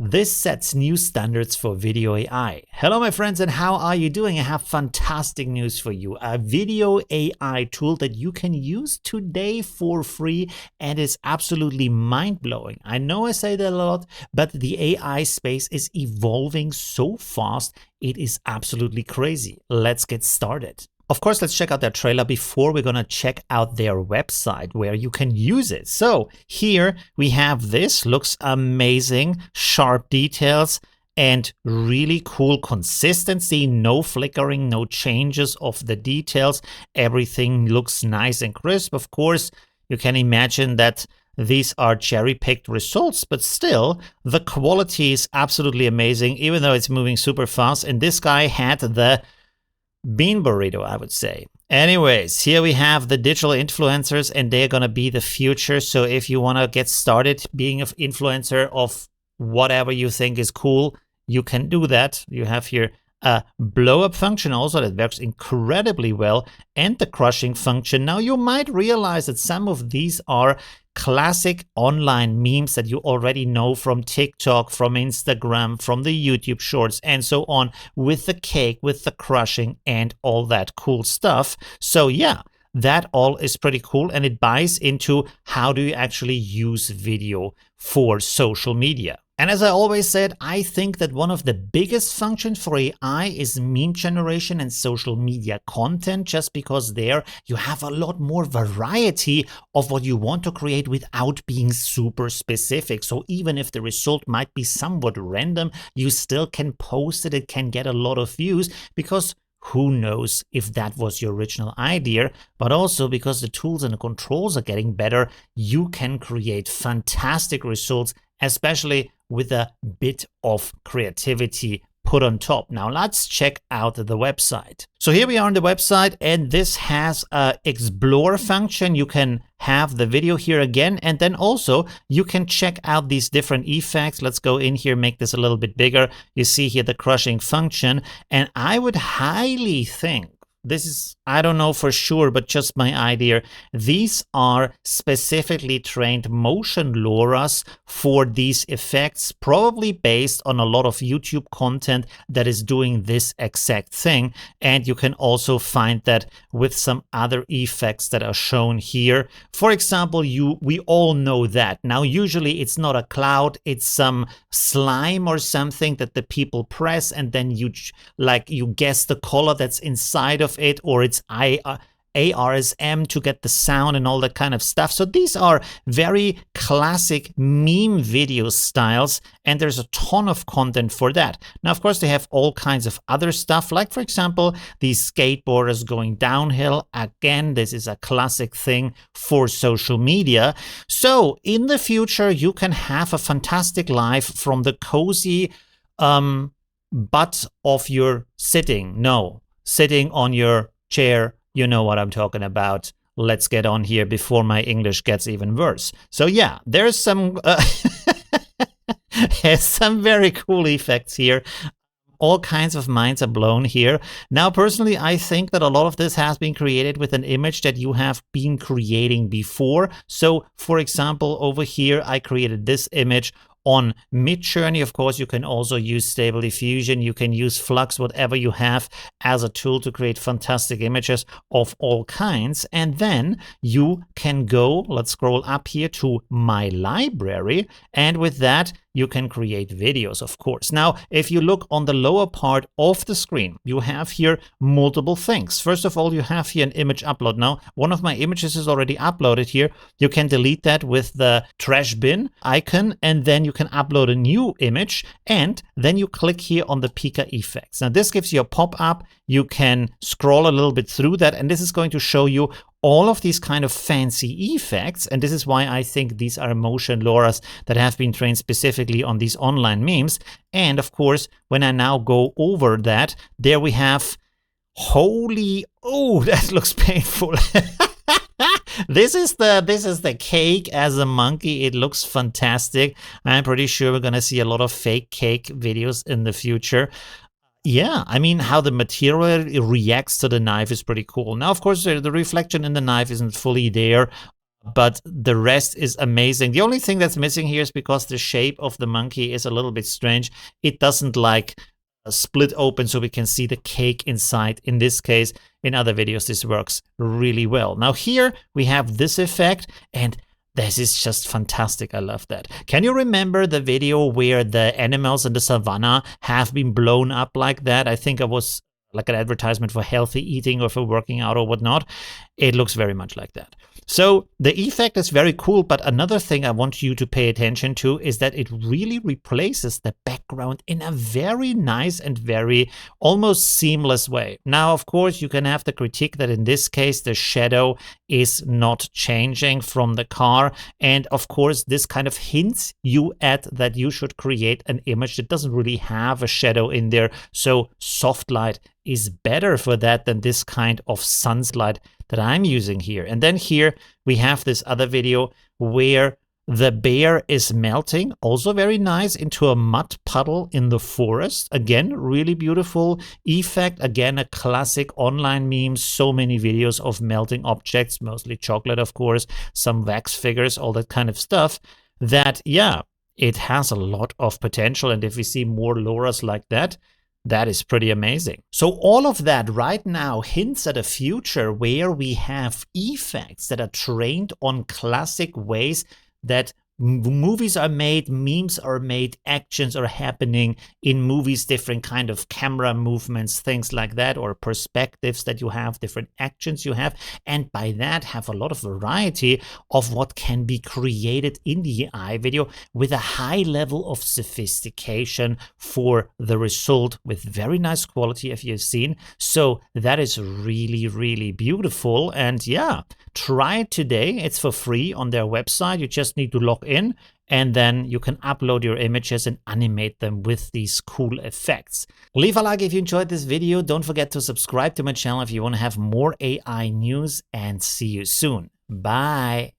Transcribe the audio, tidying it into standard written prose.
This sets new standards for video AI. Hello, my friends, and how are you doing? I have fantastic news for you. A video AI tool that you can use today for free and is absolutely mind-blowing. I know I say that a lot, but the AI space is evolving so fast, it is absolutely crazy. Let's get started. Of course, let's check out their trailer before we're going to check out their website where you can use it. So here we have this, looks amazing, sharp details and really cool consistency, no flickering, no changes of the details. Everything looks nice and crisp. Of course, you can imagine that these are cherry-picked results, but still the quality is absolutely amazing, even though it's moving super fast. And this guy had the bean burrito, I would say. Anyways, here we have the digital influencers and they're going to be the future. So if you want to get started being an influencer of whatever you think is cool, you can do that. You have here a blow up function also that works incredibly well and the crushing function. Now you might realize that some of these are classic online memes that you already know from TikTok, from Instagram, from the YouTube shorts and so on, with the cake, with the crushing and all that cool stuff. So yeah, that all is pretty cool and it buys into how do you actually use video for social media. And as I always said, I think that one of the biggest functions for AI is meme generation and social media content, just because there you have a lot more variety of what you want to create without being super specific. So even if the result might be somewhat random, you still can post it. It can get a lot of views because who knows if that was your original idea, but also because the tools and the controls are getting better, you can create fantastic results, especially with a bit of creativity put on top. Now let's check out the website. So here we are on the website and this has a explore function. You can have the video here again and then also you can check out these different effects. Let's go in here, make this a little bit bigger. You see here the crushing function and I would highly think this is, I don't know for sure, but just my idea. These are specifically trained motion LoRa's for these effects, probably based on a lot of YouTube content that is doing this exact thing. And you can also find that with some other effects that are shown here. For example, we all know that. Now, usually it's not a cloud, it's some slime or something that the people press and then you guess the color that's inside of it, or it's ARSM to get the sound and all that kind of stuff. So these are very classic meme video styles and there's a ton of content for that. Now, of course, they have all kinds of other stuff, like, for example, these skateboarders going downhill. Again, this is a classic thing for social media. So in the future, you can have a fantastic life from the cozy butt of your sitting on your chair. You know what I'm talking about. Let's get on here before my English gets even worse. So yeah, there's some some very cool effects here. All kinds of minds are blown here. Now, personally, I think that a lot of this has been created with an image that you have been creating before. So, for example, over here, I created this image on Midjourney. Of course, you can also use Stable Diffusion. You can use Flux, whatever you have as a tool to create fantastic images of all kinds. And then you can go, let's scroll up here to my library. And with that, you can create videos, of course. Now, if you look on the lower part of the screen, you have here multiple things. First of all, you have here an image upload. Now, one of my images is already uploaded here. You can delete that with the trash bin icon, and then you can upload a new image, and then you click here on the Pika effects. Now, this gives you a pop-up. You can scroll a little bit through that, and this is going to show you all of these kind of fancy effects. And this is why I think these are motion LoRa's that have been trained specifically on these online memes. And of course, when I now go over that, there we have, holy, oh, that looks painful. This is the cake as a monkey. It looks fantastic. I'm pretty sure we're gonna see a lot of fake cake videos in the future. Yeah, I mean, how the material reacts to the knife is pretty cool. Now, of course, the reflection in the knife isn't fully there, but the rest is amazing. The only thing that's missing here is because the shape of the monkey is a little bit strange. It doesn't like split open so we can see the cake inside. In this case, in other videos, this works really well. Now here we have this effect, and this is just fantastic. I love that. Can you remember the video where the animals in the savannah have been blown up like that? I think it was like an advertisement for healthy eating or for working out or whatnot. It looks very much like that. So the effect is very cool, but another thing I want you to pay attention to is that it really replaces the background in a very nice and very almost seamless way. Now, of course, you can have the critique that in this case, the shadow is not changing from the car. And of course, this kind of hints you at that you should create an image that doesn't really have a shadow in there. So soft light is better for that than this kind of sunlight that I'm using here. And then here we have this other video where the bear is melting, also very nice, into a mud puddle in the forest. Again, really beautiful effect. Again, a classic online meme. So many videos of melting objects, mostly chocolate, of course, some wax figures, all that kind of stuff. That, yeah, it has a lot of potential. And if we see more LoRa's like that, that is pretty amazing. So all of that right now hints at a future where we have effects that are trained on classic ways that movies are made, memes are made, actions are happening in movies, different kind of camera movements, things like that, or perspectives that you have, different actions you have, and by that have a lot of variety of what can be created in the AI video with a high level of sophistication for the result with very nice quality, if you've seen. So that is really, really beautiful. And yeah, try it today. It's for free on their website. You just need to log in, and then you can upload your images and animate them with these cool effects. Leave a like if you enjoyed this video. Don't forget to subscribe to my channel if you want to have more AI news, and see you soon. Bye.